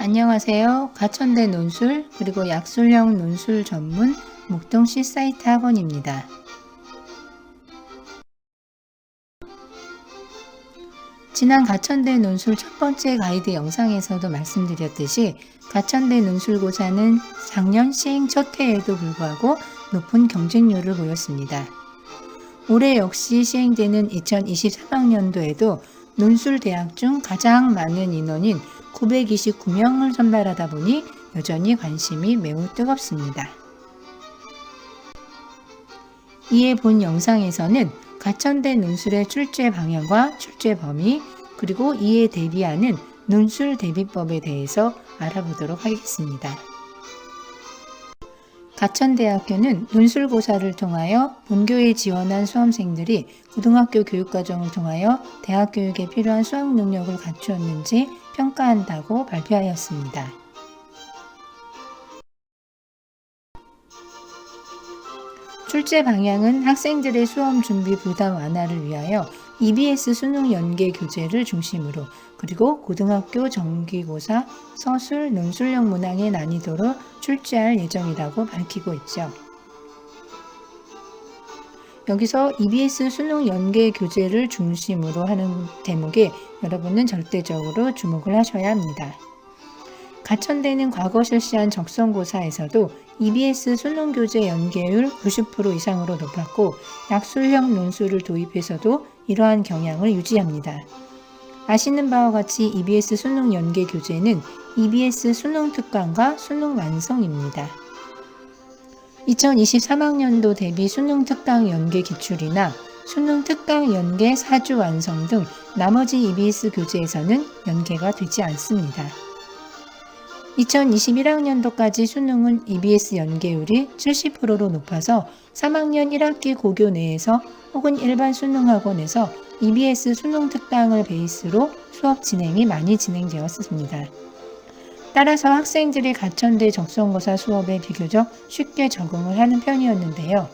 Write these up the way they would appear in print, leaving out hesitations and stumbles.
안녕하세요. 가천대 논술 그리고 약술형 논술 전문 목동시 사이트 학원입니다. 지난 가천대 논술 첫 번째 가이드 영상에서도 말씀드렸듯이 가천대 논술고사는 작년 시행 첫 해에도 불구하고 높은 경쟁률을 보였습니다. 올해 역시 시행되는 2023학년도에도 논술대학 중 가장 많은 인원인 929명을 선발하다 보니 여전히 관심이 매우 뜨겁습니다. 이에 본 영상에서는 가천대 논술의 출제 방향과 출제 범위 그리고 이에 대비하는 논술 대비법에 대해서 알아보도록 하겠습니다. 가천대학교는 논술고사를 통하여 본교에 지원한 수험생들이 고등학교 교육과정을 통하여 대학 교육에 필요한 수학 능력을 갖추었는지 평가한다고 발표하였습니다. 출제 방향은 학생들의 수험 준비 부담 완화를 위하여 EBS 수능 연계 교재를 중심으로 그리고 고등학교 정기고사 서술 논술형 문항의 난이도로 출제할 예정이라고 밝히고 있죠. 여기서 EBS 수능 연계 교재를 중심으로 하는 대목에 여러분은 절대적으로 주목을 하셔야 합니다. 가천대는 과거 실시한 적성고사에서도 EBS 수능 교재 연계율 90% 이상으로 높았고 약술형 논술을 도입해서도 이러한 경향을 유지합니다. 아시는 바와 같이 EBS 수능 연계 교재는 EBS 수능 특강과 수능 완성입니다. 2023학년도 대비 수능 특강 연계 기출이나 수능 특강 연계 사주 완성 등 나머지 EBS 교재에서는 연계가 되지 않습니다. 2021학년도까지 수능은 EBS 연계율이 70%로 높아서 3학년 1학기 고교 내에서 혹은 일반 수능학원에서 EBS 수능 특강을 베이스로 수업 진행이 많이 진행되었습니다. 따라서 학생들이 가천대 적성고사 수업에 비교적 쉽게 적응을 하는 편이었는데요.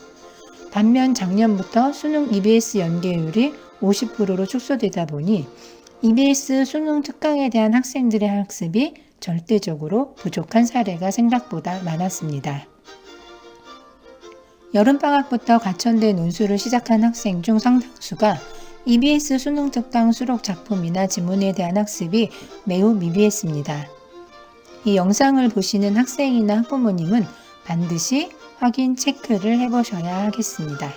반면 작년부터 수능 EBS 연계율이 50%로 축소되다 보니 EBS 수능 특강에 대한 학생들의 학습이 절대적으로 부족한 사례가 생각보다 많았습니다. 여름방학부터 가천대 논술을 시작한 학생 중 상당수가 EBS 수능 특강 수록 작품이나 지문에 대한 학습이 매우 미비했습니다. 이 영상을 보시는 학생이나 학부모님은 반드시 확인 체크를 해보셔야 하겠습니다.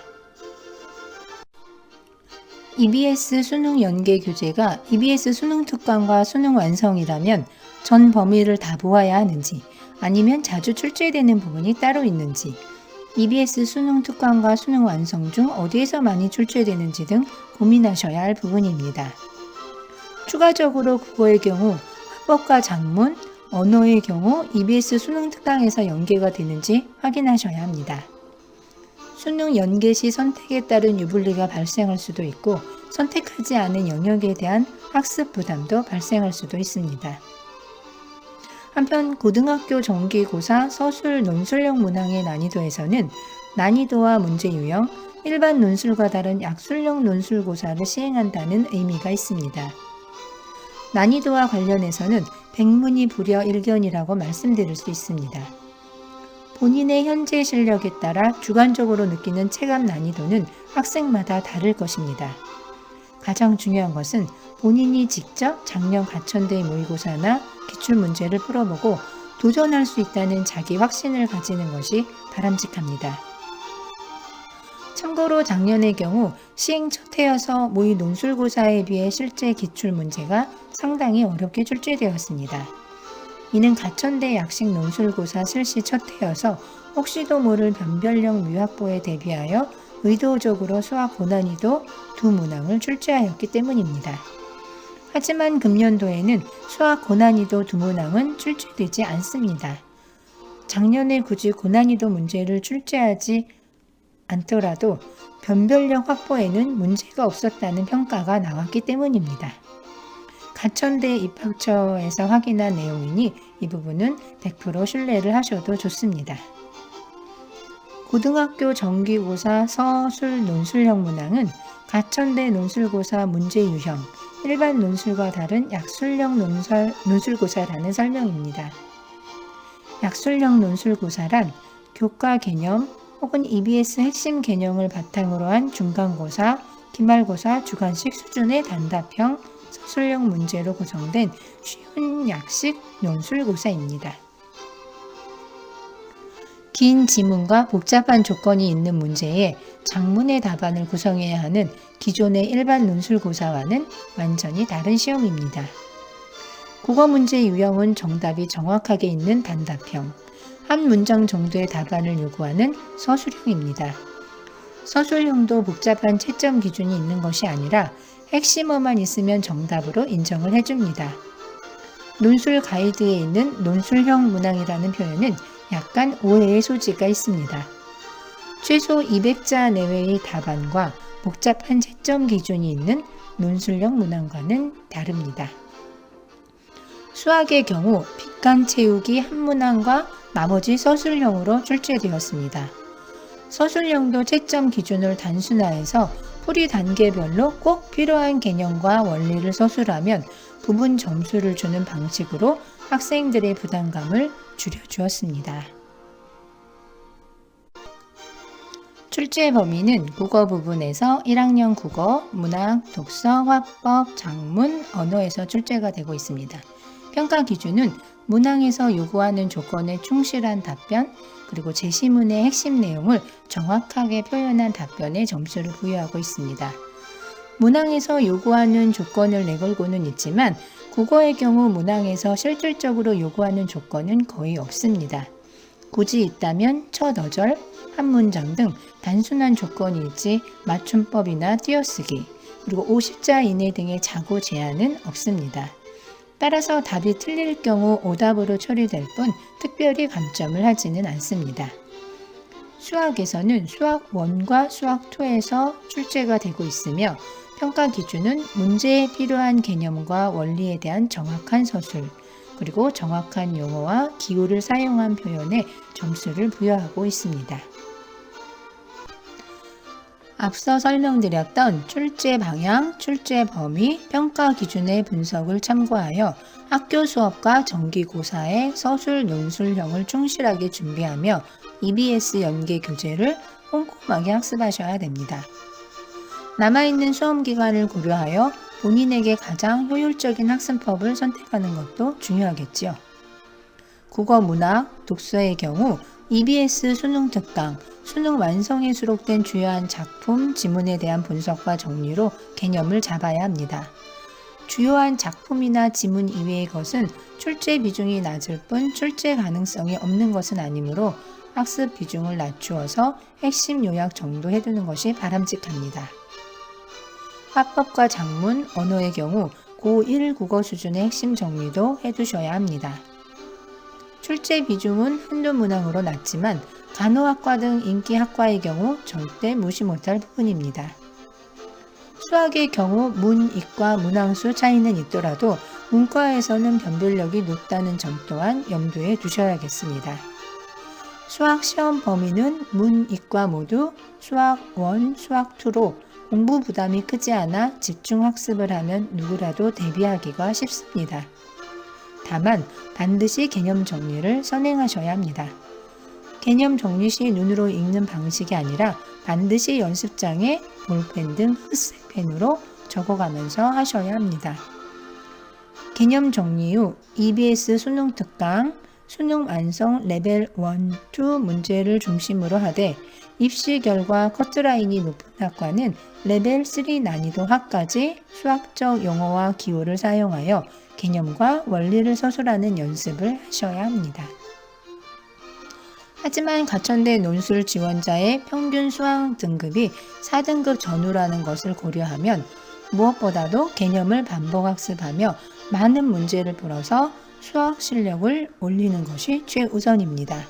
EBS 수능 연계 교재가 EBS 수능 특강과 수능 완성이라면 전 범위를 다 보아야 하는지 아니면 자주 출제되는 부분이 따로 있는지 EBS 수능 특강과 수능 완성 중 어디에서 많이 출제되는지 등 고민하셔야 할 부분입니다. 추가적으로 국어의 경우 화법과 작문, 언어의 경우 EBS 수능 특강에서 연계가 되는지 확인하셔야 합니다. 수능 연계 시 선택에 따른 유불리가 발생할 수도 있고 선택하지 않은 영역에 대한 학습 부담도 발생할 수도 있습니다. 한편 고등학교 정기고사 서술 논술형 문항의 난이도에서는 난이도와 문제 유형, 일반 논술과 다른 약술형 논술고사를 시행한다는 의미가 있습니다. 난이도와 관련해서는 백문이 불여 일견이라고 말씀드릴 수 있습니다. 본인의 현재 실력에 따라 주관적으로 느끼는 체감 난이도는 학생마다 다를 것입니다. 가장 중요한 것은 본인이 직접 작년 가천대 모의고사나 기출문제를 풀어보고 도전할 수 있다는 자기 확신을 가지는 것이 바람직합니다. 참고로 작년의 경우 시행 첫 해여서 모의 논술고사에 비해 실제 기출문제가 상당히 어렵게 출제되었습니다. 이는 가천대 약식 논술고사 실시 첫 해여서 혹시도 모를 변별력 묘확보에 대비하여 의도적으로 수학 고난이도 두 문항을 출제하였기 때문입니다. 하지만 금년도에는 수학 고난이도 두 문항은 출제되지 않습니다. 작년에 굳이 고난이도 문제를 출제하지 않더라도 변별력 확보에는 문제가 없었다는 평가가 나왔기 때문입니다. 가천대 입학처에서 확인한 내용이니 이 부분은 100% 신뢰를 하셔도 좋습니다. 고등학교 정기고사 서술 논술형 문항은 가천대 논술고사 문제 유형, 일반 논술과 다른 약술형 논술고사라는 설명입니다. 약술형 논술고사란 교과 개념 혹은 EBS 핵심 개념을 바탕으로 한 중간고사, 기말고사, 주관식 수준의 단답형 서술형 문제로 구성된 쉬운 약식 논술고사입니다. 긴 지문과 복잡한 조건이 있는 문제에 장문의 답안을 구성해야 하는 기존의 일반 논술고사와는 완전히 다른 시험입니다. 국어 문제 유형은 정답이 정확하게 있는 단답형, 한 문장 정도의 답안을 요구하는 서술형입니다. 서술형도 복잡한 채점 기준이 있는 것이 아니라 핵심어만 있으면 정답으로 인정을 해줍니다. 논술 가이드에 있는 논술형 문항이라는 표현은 약간 오해의 소지가 있습니다. 최소 200자 내외의 답안과 복잡한 채점 기준이 있는 논술형 문항과는 다릅니다. 수학의 경우 빗간 채우기 한 문항과 나머지 서술형으로 출제되었습니다. 서술형도 채점 기준을 단순화해서 풀이 단계별로 꼭 필요한 개념과 원리를 서술하면 부분 점수를 주는 방식으로 학생들의 부담감을 줄여주었습니다. 출제 범위는 국어 부분에서 1학년 국어, 문학, 독서, 화법, 작문, 언어에서 출제가 되고 있습니다. 평가 기준은 문항에서 요구하는 조건에 충실한 답변, 그리고 제시문의 핵심 내용을 정확하게 표현한 답변에 점수를 부여하고 있습니다. 문항에서 요구하는 조건을 내걸고는 있지만 국어의 경우 문항에서 실질적으로 요구하는 조건은 거의 없습니다. 굳이 있다면 첫 어절, 한 문장 등 단순한 조건이 있지 맞춤법이나 띄어쓰기, 그리고 50자 이내 등의 자고 제한은 없습니다. 따라서 답이 틀릴 경우 오답으로 처리될 뿐 특별히 감점을 하지는 않습니다. 수학에서는 수학 1과 수학 2에서 출제가 되고 있으며 평가 기준은 문제에 필요한 개념과 원리에 대한 정확한 서술, 그리고 정확한 용어와 기호를 사용한 표현에 점수를 부여하고 있습니다. 앞서 설명드렸던 출제 방향, 출제 범위, 평가 기준의 분석을 참고하여 학교 수업과 정기고사의 서술 논술형을 충실하게 준비하며 EBS 연계 교재를 꼼꼼하게 학습하셔야 됩니다. 남아있는 수험 기간을 고려하여 본인에게 가장 효율적인 학습법을 선택하는 것도 중요하겠지요. 국어, 문학, 독서의 경우 EBS 수능 특강, 수능 완성에 수록된 주요한 작품, 지문에 대한 분석과 정리로 개념을 잡아야 합니다. 주요한 작품이나 지문 이외의 것은 출제 비중이 낮을 뿐 출제 가능성이 없는 것은 아니므로 학습 비중을 낮추어서 핵심 요약 정도 해두는 것이 바람직합니다. 화법과 작문, 언어의 경우 고1 국어 수준의 핵심 정리도 해두셔야 합니다. 출제 비중은 한두 문항으로 낮지만 간호학과 등 인기 학과의 경우 절대 무시 못할 부분입니다. 수학의 경우 문, 이과, 문항수 차이는 있더라도 문과에서는 변별력이 높다는 점 또한 염두에 두셔야겠습니다. 수학 시험 범위는 문, 이과 모두 수학 1, 수학 2로 공부 부담이 크지 않아 집중 학습을 하면 누구라도 대비하기가 쉽습니다. 다만 반드시 개념 정리를 선행하셔야 합니다. 개념 정리 시 눈으로 읽는 방식이 아니라 반드시 연습장에 볼펜 등 흑색펜으로 적어가면서 하셔야 합니다. 개념 정리 후 EBS 수능 특강, 수능 완성 레벨 1, 2 문제를 중심으로 하되 입시 결과 커트라인이 높은 학과는 레벨 3 난이도 하까지 수학적 용어와 기호를 사용하여 개념과 원리를 서술하는 연습을 하셔야 합니다. 하지만 가천대 논술 지원자의 평균 수학 등급이 4등급 전후라는 것을 고려하면 무엇보다도 개념을 반복 학습하며 많은 문제를 풀어서 수학 실력을 올리는 것이 최우선입니다.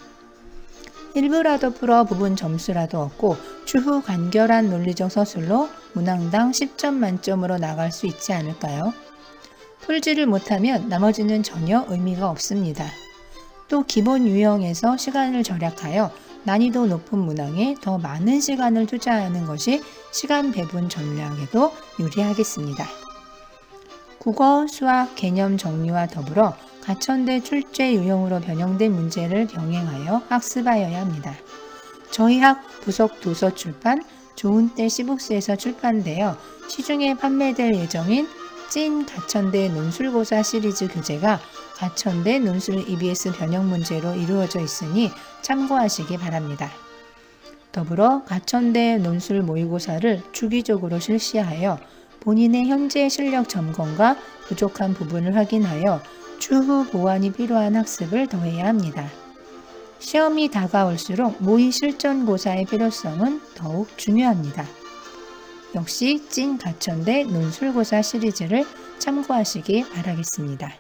일부라도 풀어 부분 점수라도 얻고 추후 간결한 논리적 서술로 문항당 10점 만점으로 나갈 수 있지 않을까요? 풀지를 못하면 나머지는 전혀 의미가 없습니다. 또 기본 유형에서 시간을 절약하여 난이도 높은 문항에 더 많은 시간을 투자하는 것이 시간 배분 전략에도 유리하겠습니다. 국어, 수학, 개념 정리와 더불어 가천대 출제 유형으로 변형된 문제를 병행하여 학습하여야 합니다. 저희 학 부속 도서 출판 좋은때 시북스에서 출판되어 시중에 판매될 예정인 찐 가천대 논술고사 시리즈 교재가 가천대 논술 EBS 변형 문제로 이루어져 있으니 참고하시기 바랍니다. 더불어 가천대 논술 모의고사를 주기적으로 실시하여 본인의 현재 실력 점검과 부족한 부분을 확인하여 추후 보완이 필요한 학습을 더해야 합니다. 시험이 다가올수록 모의 실전고사의 필요성은 더욱 중요합니다. 역시 찐 가천대 논술고사 시리즈를 참고하시기 바라겠습니다.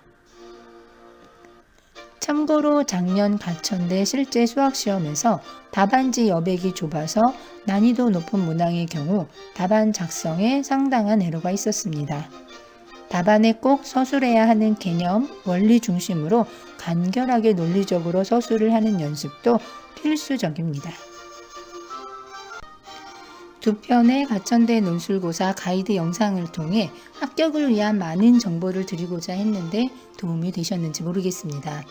참고로 작년 가천대 실제 수학시험에서 답안지 여백이 좁아서 난이도 높은 문항의 경우 답안 작성에 상당한 애로가 있었습니다. 답안에 꼭 서술해야 하는 개념, 원리 중심으로 간결하게 논리적으로 서술을 하는 연습도 필수적입니다. 두 편의 가천대 논술고사 가이드 영상을 통해 합격을 위한 많은 정보를 드리고자 했는데 도움이 되셨는지 모르겠습니다.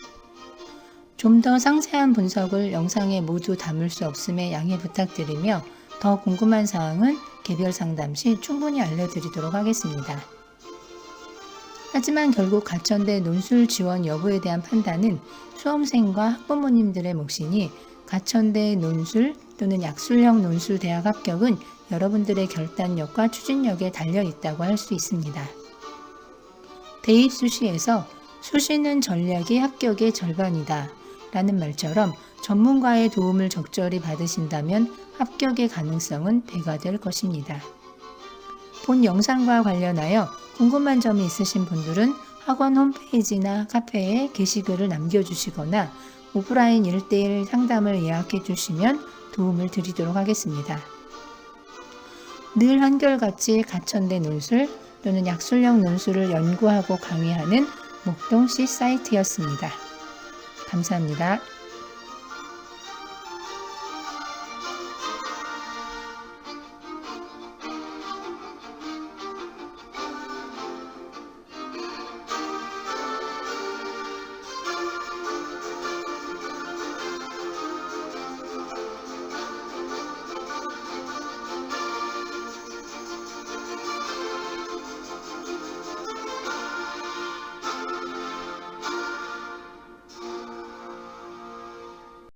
좀 더 상세한 분석을 영상에 모두 담을 수 없음에 양해 부탁드리며 더 궁금한 사항은 개별 상담 시 충분히 알려드리도록 하겠습니다. 하지만 결국 가천대 논술 지원 여부에 대한 판단은 수험생과 학부모님들의 몫이니 가천대 논술 또는 약술형 논술 대학 합격은 여러분들의 결단력과 추진력에 달려 있다고 할 수 있습니다. 대입 수시에서 수시는 전략이 합격의 절반이다 라는 말처럼 전문가의 도움을 적절히 받으신다면 합격의 가능성은 배가 될 것입니다. 본 영상과 관련하여 궁금한 점이 있으신 분들은 학원 홈페이지나 카페에 게시글을 남겨주시거나 오프라인 1:1 상담을 예약해 주시면 도움을 드리도록 하겠습니다. 늘 한결같이 가천대 논술 또는 약술형 논술을 연구하고 강의하는 목동C 사이트였습니다. 감사합니다.